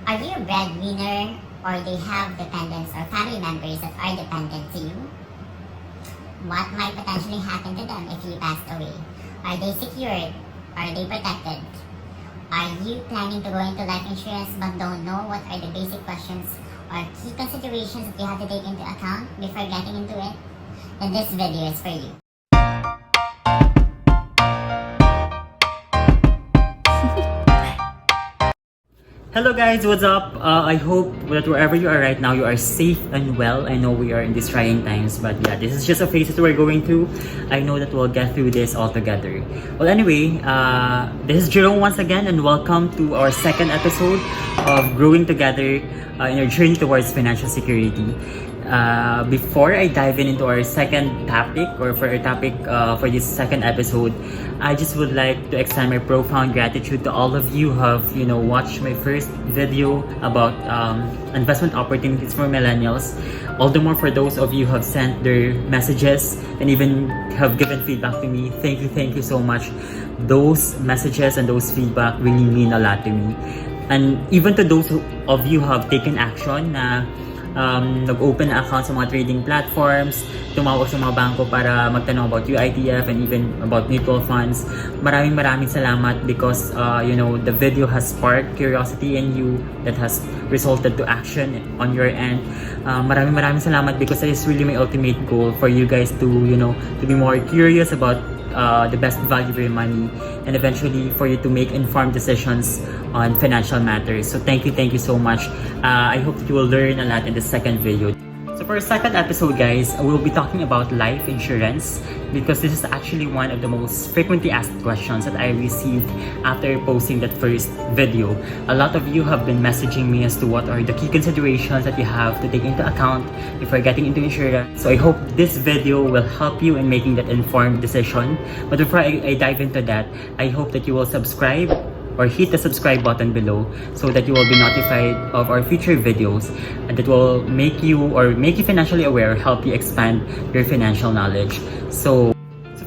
Are you a breadwinner, or they have dependents or family members that are dependent to you? What might potentially happen to them if you passed away? Are they secured? Are they protected? Are you planning to go into life insurance but don't know what are the basic questions or key considerations that you have to take into account before getting into it? Then this video is for you. Hello guys, what's up? I hope that wherever you are right now, you are safe and well. I know we are in these trying times, but yeah, this is just a phase that we're going through. I know that we'll get through this all together. Well, anyway, this is Jerome once again, and welcome to our second episode of Growing Together in our journey towards financial security. Before I dive into our second topic, or for our topic for this second episode, I just would like to extend my profound gratitude to all of you who have, watched my first video about investment opportunities for millennials. All the more for those of you who have sent their messages and even have given feedback to me. Thank you so much. Those messages and those feedback really mean a lot to me. And even to those of you who have taken action na nag-open na account sa mga trading platforms, tumawag sa mga bangko para magtanong about UITF and even about mutual funds. Maraming salamat because the video has sparked curiosity in you that has resulted to action on your end. Maraming salamat because that is really my ultimate goal for you guys to be more curious about the best value for your money, and eventually for you to make informed decisions on financial matters. So thank you so much. I hope that you will learn a lot in the second video. So for our second episode, guys, we'll be talking about life insurance because this is actually one of the most frequently asked questions that I received after posting that first video. A lot of you have been messaging me as to what are the key considerations that you have to take into account before getting into insurance. So I hope this video will help you in making that informed decision. But before I dive into that, I hope that you will subscribe or hit the subscribe button below so that you will be notified of our future videos and that will make you financially aware, help you expand your financial knowledge. So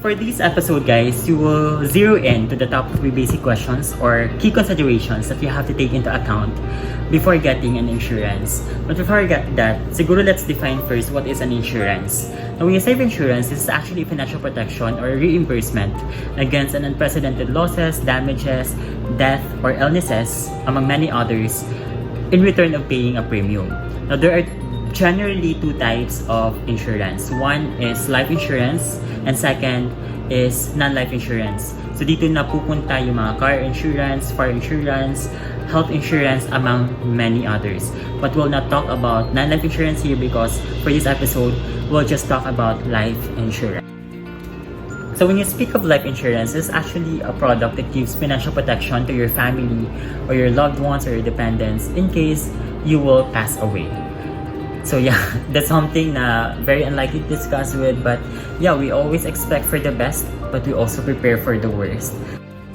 for this episode, guys, you will zero in to the top 3 basic questions or key considerations that you have to take into account before getting an insurance. But before I get that, siguro let's define first what is an insurance. Now, when you say insurance, this is actually financial protection or reimbursement against an unprecedented losses, damages, death, or illnesses, among many others, in return of paying a premium. Now, there are generally 2 types of insurance. One is life insurance, and second is non-life insurance. So dito na pupunta yung mga car insurance, fire insurance, health insurance, among many others. But we'll not talk about non-life insurance here because for this episode, we'll just talk about life insurance. So when you speak of life insurance, it's actually a product that gives financial protection to your family or your loved ones or your dependents in case you will pass away. So yeah, that's something na very unlikely to discuss with, but yeah, we always expect for the best, but we also prepare for the worst.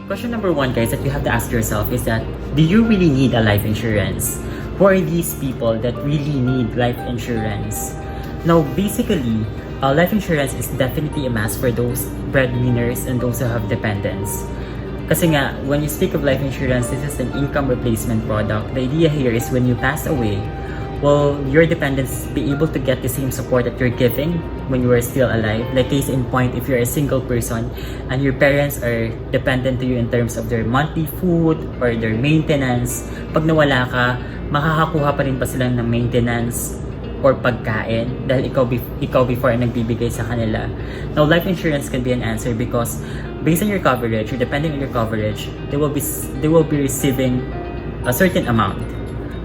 Question number 1, guys, that you have to ask yourself is that, do you really need a life insurance? Who are these people that really need life insurance? Now, basically, life insurance is definitely a must for those breadwinners and those who have dependents. Kasi nga, when you speak of life insurance, this is an income replacement product. The idea here is when you pass away, will your dependents be able to get the same support that you're giving when you are still alive? Like case in point, if you're a single person and your parents are dependent to you in terms of their monthly food or their maintenance, pag nawala ka, makakakuha pa rin ba sila ng maintenance or pagkain dahil ikaw before ang nagbibigay sa kanila? Now, life insurance can be an answer because based on your coverage or depending on your coverage, they will be receiving a certain amount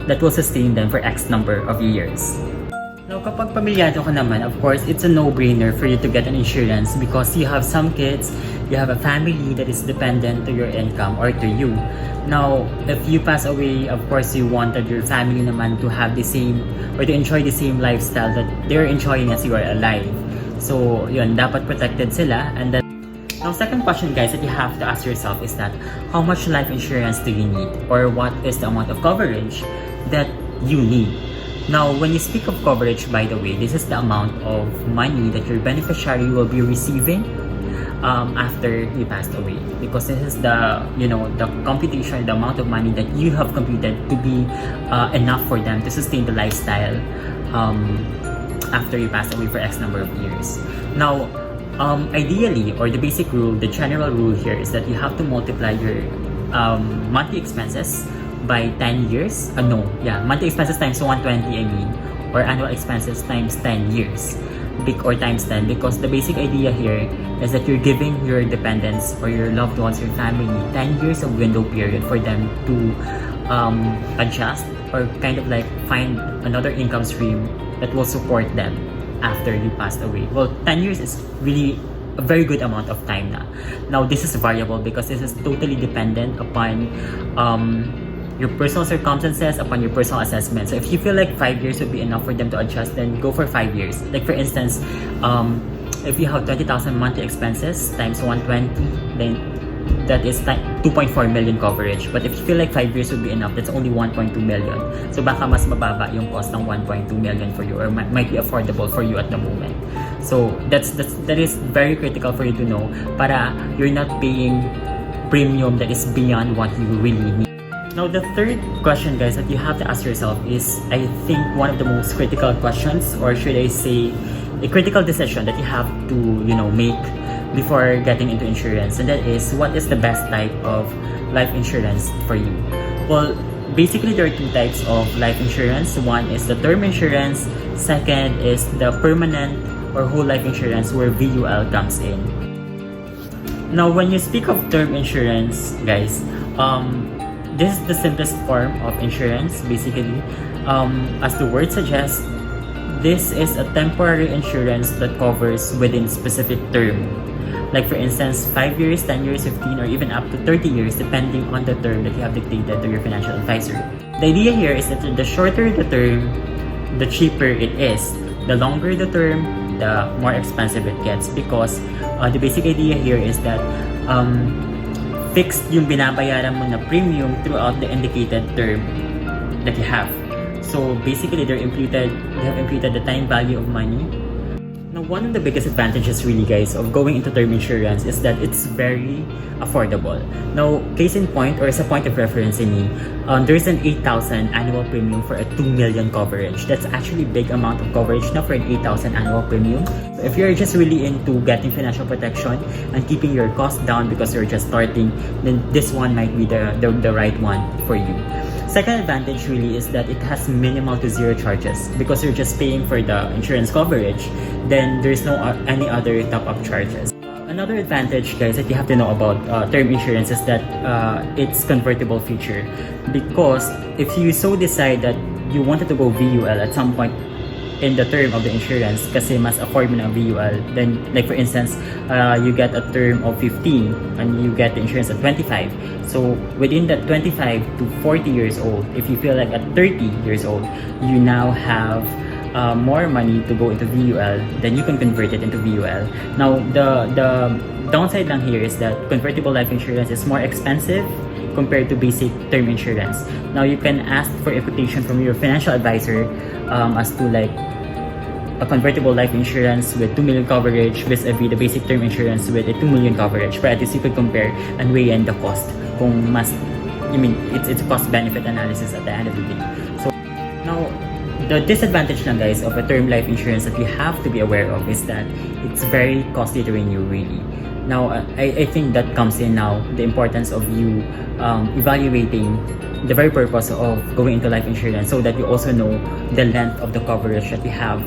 that will sustain them for X number of years. Now, kapag pamilyado ka naman, of course, it's a no-brainer for you to get an insurance because you have some kids, you have a family that is dependent to your income or to you. Now, if you pass away, of course, you wanted your family naman to have the same or to enjoy the same lifestyle that they're enjoying as you are alive. So, yun, dapat protected sila. And then, now, second question, guys, that you have to ask yourself is that, how much life insurance do you need? Or what is the amount of coverage that you need? Now, when you speak of coverage, by the way, this is the amount of money that your beneficiary will be receiving after you passed away, because this is the the computation, the amount of money that you have computed to be enough for them to sustain the lifestyle after you pass away for X number of years. Now, ideally, or the basic rule, the general rule here is that you have to multiply your monthly expenses by 10 years. Monthly expenses times 120, I mean, or annual expenses times 10 years. Or times 10, because the basic idea here is that you're giving your dependents or your loved ones, your family, 10 years of window period for them to adjust or kind of like find another income stream that will support them after you passed away. Well, 10 years is really a very good amount of time na. Now, this is variable because this is totally dependent upon your personal circumstances, upon your personal assessment. So if you feel like 5 years would be enough for them to adjust, then go for 5 years. Like for instance, if you have 20,000 monthly expenses times 120, then that is 2.4 million coverage. But if you feel like 5 years would be enough, that's only 1.2 million. So baka mas mababa yung cost ng 1.2 million for you, or might be affordable for you at the moment. So that is very critical for you to know, para you're not paying premium that is beyond what you really need. Now, the third question, guys, that you have to ask yourself is, I think, one of the most critical questions, or should I say, a critical decision that you have to, make before getting into insurance, and that is, what is the best type of life insurance for you? Well, basically, there are two types of life insurance. One is the term insurance. Second is the permanent or whole life insurance, where VUL comes in. Now, when you speak of term insurance, guys, this is the simplest form of insurance, basically. As the word suggests, this is a temporary insurance that covers within specific term. Like for instance, 5 years, 10 years, 15, or even up to 30 years, depending on the term that you have dictated to your financial advisor. The idea here is that the shorter the term, the cheaper it is. The longer the term, the more expensive it gets, because the basic idea here is that fixed yung binabayaran mo na premium throughout the indicated term that you have. So basically, they have imputed the time value of money. Now, one of the biggest advantages really, guys, of going into term insurance is that it's very affordable. Now, case in point, or as a point of reference in me, there's an 8,000 annual premium for a 2 million coverage. That's actually a big amount of coverage now for an 8,000 annual premium. So if you're just really into getting financial protection and keeping your costs down because you're just starting, then this one might be the right one for you. Second advantage really is that it has minimal to zero charges, because you're just paying for the insurance coverage. Then there's no any other top-up charges. Another advantage, guys, that you have to know about term insurance is that it's convertible feature, because if you so decide that you wanted to go VUL at some point in the term of the insurance, kasi mas afford mo na VUL, then like for instance, you get a term of 15 and you get the insurance at 25. So within that 25 to 40 years old, if you feel like at 30 years old, you now have more money to go into VUL, then you can convert it into VUL. Now, the downside lang here is that convertible life insurance is more expensive compared to basic term insurance. Now, you can ask for a quotation from your financial advisor as to like a convertible life insurance with 2 million coverage vis-a-vis the basic term insurance with a 2 million coverage, for at least you could compare and weigh in the cost. Kung mas, it's a cost-benefit analysis at the end of the day. So, now, the disadvantage lang, guys, of a term life insurance that you have to be aware of is that it's very costly to renew, really. Now, I think that comes in now, the importance of you evaluating the very purpose of going into life insurance, so that you also know the length of the coverage that you have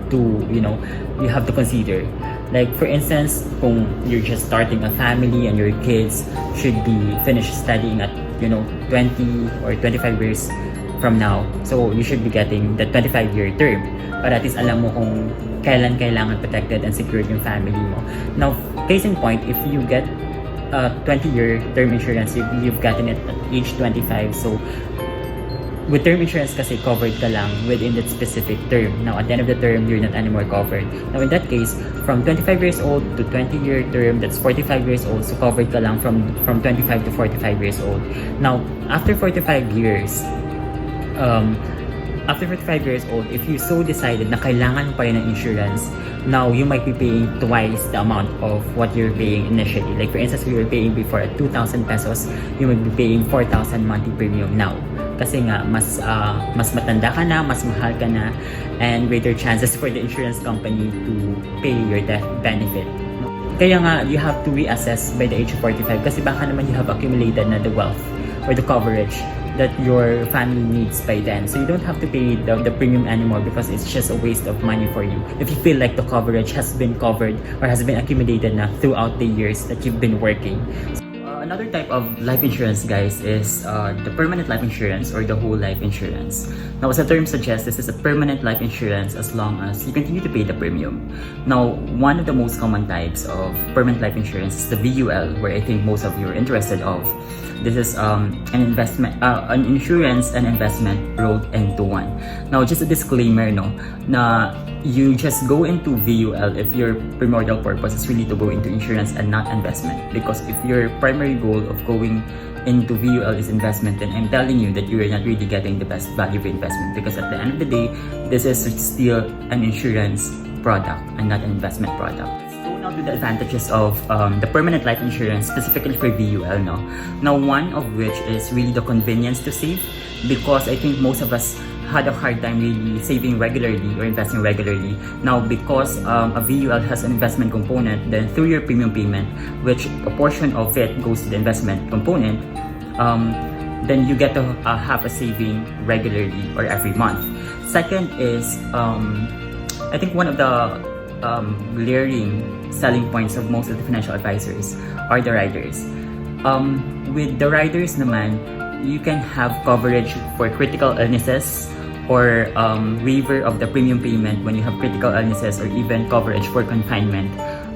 to, you have to consider. Like for instance, kung you're just starting a family and your kids should be finished studying at 20 or 25 years from now, so you should be getting the 25-year term, para at least alam mo kung kailan kailangan protected and secured yung family mo. Now, case in point, if you get a 20-year term insurance, you've gotten it at age 25, so with term insurance kasi covered ka lang within that specific term. Now, at the end of the term, you're not anymore covered. Now, in that case, from 25 years old to 20-year term, that's 45 years old, so covered ka lang from 25 to 45 years old. Now, after 45 years, after 55 years old, if you so decided na kailangan mo pa rin ng insurance, now you might be paying twice the amount of what you're paying initially. Like for instance, we were paying before at 2,000 pesos, you might be paying 4,000 monthly premium now. Kasi nga, mas matanda ka na, mas mahal ka na, and greater chances for the insurance company to pay your death benefit. Kaya nga, you have to reassess by the age of 45 kasi baka naman you have accumulated na the wealth or the coverage that your family needs by then. So you don't have to pay the premium anymore because it's just a waste of money for you. If you feel like the coverage has been covered or has been accumulated na throughout the years that you've been working. Another type of life insurance, guys, is the permanent life insurance or the whole life insurance. Now, as the term suggests, this is a permanent life insurance as long as you continue to pay the premium. Now, one of the most common types of permanent life insurance is the VUL, where I think most of you are interested of. This is an insurance and investment rolled into one. Now, just a disclaimer, no, na you just go into VUL if your primordial purpose is really to go into insurance and not investment. Because if your primary goal of going into VUL is investment, then I'm telling you that you are not really getting the best value of investment. Because at the end of the day, this is still an insurance product and not an investment product. Now to the advantages of the permanent life insurance specifically for VUL, no? Now, one of which is really the convenience to save, because I think most of us had a hard time really saving regularly or investing regularly. Now, because a VUL has an investment component, then through your premium payment, which a portion of it goes to the investment component, then you get to have a saving regularly or every month. Second is, I think one of the glaring selling points of most of the financial advisors are the riders. With the riders naman, you can have coverage for critical illnesses or waiver of the premium payment when you have critical illnesses, or even coverage for confinement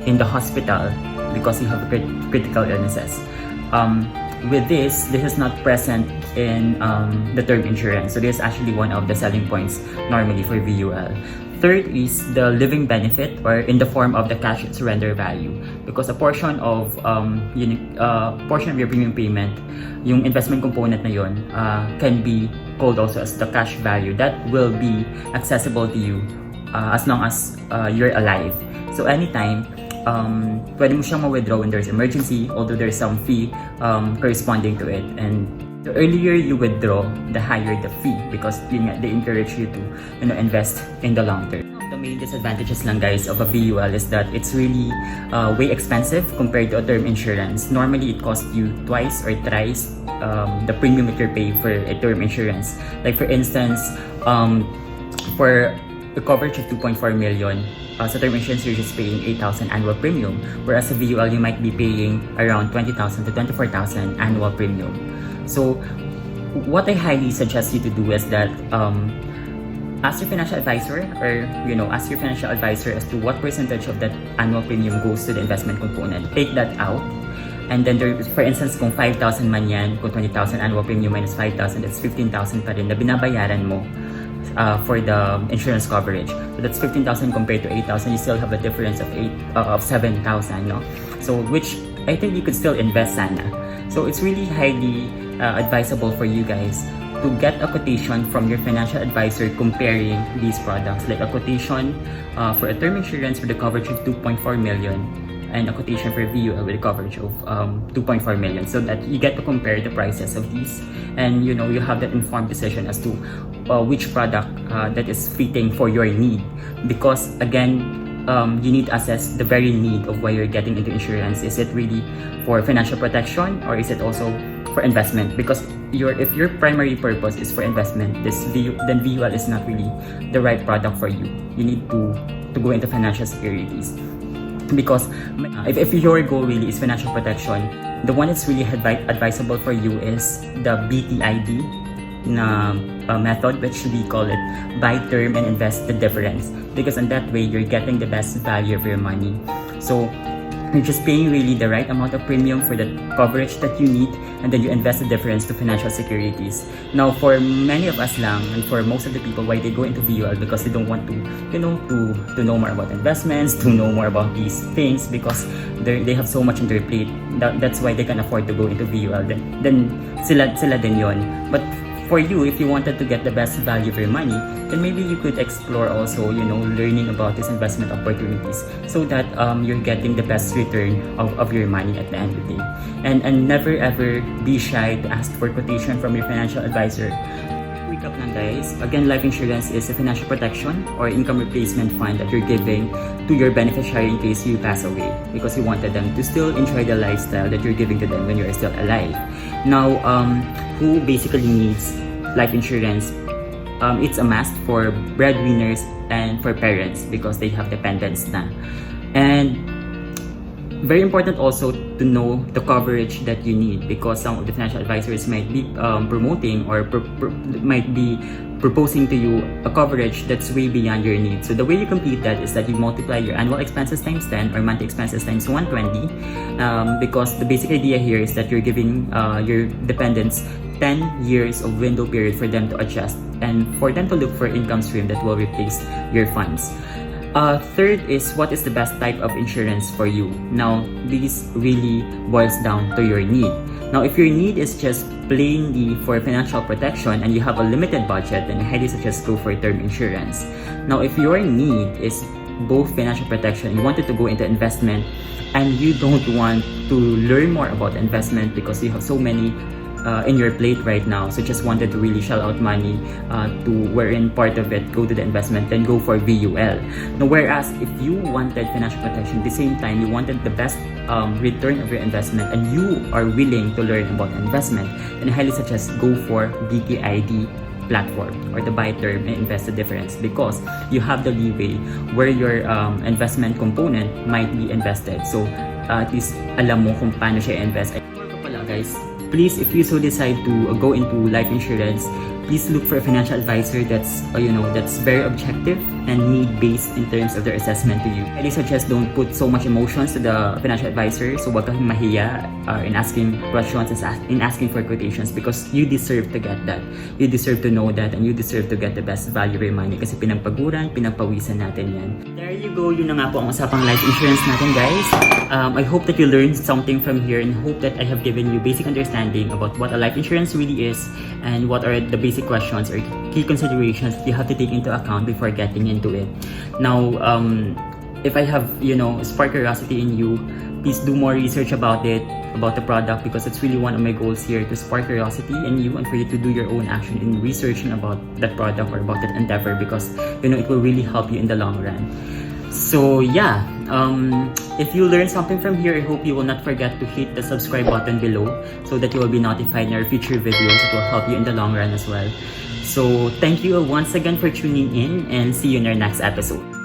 in the hospital because you have critical illnesses. With this is not present in the term insurance. So this is actually one of the selling points normally for VUL. Third is the living benefit, or in the form of the cash surrender value, because a portion of your premium payment, yung investment component na yun, can be called also as the cash value that will be accessible to you as long as you're alive. So anytime, pwede mo siyang ma-withdraw when there's emergency, although there's some fee corresponding to it. And the earlier you withdraw, the higher the fee, because they encourage you to invest in the long term. The main disadvantages lang, guys, of a VUL is that it's really way expensive compared to a term insurance. Normally, it costs you twice or thrice the premium that you're paying for a term insurance. Like for instance, for the coverage of 2.4 million, sa term insurance, you're just paying 8,000 annual premium, whereas sa VUL, you might be paying around 20,000 to 24,000 annual premium. So, what I highly suggest you to do is that ask your financial advisor, or ask your financial advisor as to what percentage of that annual premium goes to the investment component. Take that out, and then there, for instance, kung 5,000 man yan, kung 20,000 annual premium minus 5,000, that's 15,000 pa rin na binabayaran mo for the insurance coverage. So that's 15,000 compared to 8,000. You still have a difference of 7,000, no? So which I think you could still invest sana. So it's really highly advisable for you guys to get a quotation from your financial advisor comparing these products, like a quotation for a term insurance for the coverage of 2.4 million and a quotation for VUL with a coverage of 2.4 million, so that you get to compare the prices of these, and you have that informed decision as to which product that is fitting for your need. Because again, you need to assess the very need of why you're getting into insurance. Is it really for financial protection, or is it also for investment? Because if your primary purpose is for investment, then VUL is not really the right product for you. You need to go into financial securities. Because if your goal really is financial protection, the one that's really advisable for you is the BTID na method, which we call it buy term and invest the difference, because in that way you're getting the best value of your money. So you're just paying really the right amount of premium for the coverage that you need, and then you invest the difference to financial securities. Now, for many of us lang, and for most of the people, why they go into VUL, because they don't want to know more about investments, to know more about these things, because they have so much on their plate. That's why they can afford to go into VUL. Then sila din yon. But for you, if you wanted to get the best value for your money, then maybe you could explore also, learning about these investment opportunities so that you're getting the best return of your money at the end of the day. And never ever be shy to ask for quotation from your financial advisor. Recap lang guys, again, life insurance is a financial protection or income replacement fund that you're giving to your beneficiary in case you pass away, because you wanted them to still enjoy the lifestyle that you're giving to them when you're still alive. Now, who basically needs life insurance? It's a must for breadwinners and for parents because they have dependents na. And very important also to know the coverage that you need, because some of the financial advisors might be promoting or might be proposing to you a coverage that's way beyond your needs. So the way you complete that is that you multiply your annual expenses times 10 or monthly expenses times 120, because the basic idea here is that you're giving your dependents 10 years of window period for them to adjust and for them to look for income stream that will replace your funds. Third is, what is the best type of insurance for you? Now, this really boils down to your need. Now, if your need is just plainly for financial protection and you have a limited budget, then I highly suggest go for term insurance. Now, if your need is both financial protection, you wanted to go into investment, and you don't want to learn more about investment because you have so many in your plate right now, so just wanted to really shell out money to wherein part of it go to the investment, then go for VUL. Now, whereas if you wanted financial protection, at the same time you wanted the best return of your investment and you are willing to learn about investment, then I highly suggest go for BTID platform or the buy term and invest the difference, because you have the leeway where your investment component might be invested. So at least alam mo kung paano siya invest. Guys, please, if you so decide to go into life insurance, please look for a financial advisor that's that's very objective and need-based in terms of their assessment to you. I suggest don't put so much emotions to the financial advisor, so wag kang mahiya in asking questions, in asking for quotations, because you deserve to get that. You deserve to know that, and you deserve to get the best value for your money kasi pinagpaguran, pinagpawisan natin yan. There you go, yun na nga po ang usapang life insurance natin, guys. I hope that you learned something from here, and hope that I have given you basic understanding about what a life insurance really is and what are the basic questions or key considerations that you have to take into account before getting into it. Now, if I have sparked curiosity in you, please do more research about it, about the product, because it's really one of my goals here, to spark curiosity in you and for you to do your own action in researching about that product or about that endeavor, because it will really help you in the long run. So yeah, if you learned something from here, I hope you will not forget to hit the subscribe button below so that you will be notified in our future videos. It will help you in the long run as well. So thank you once again for tuning in, and see you in our next episode.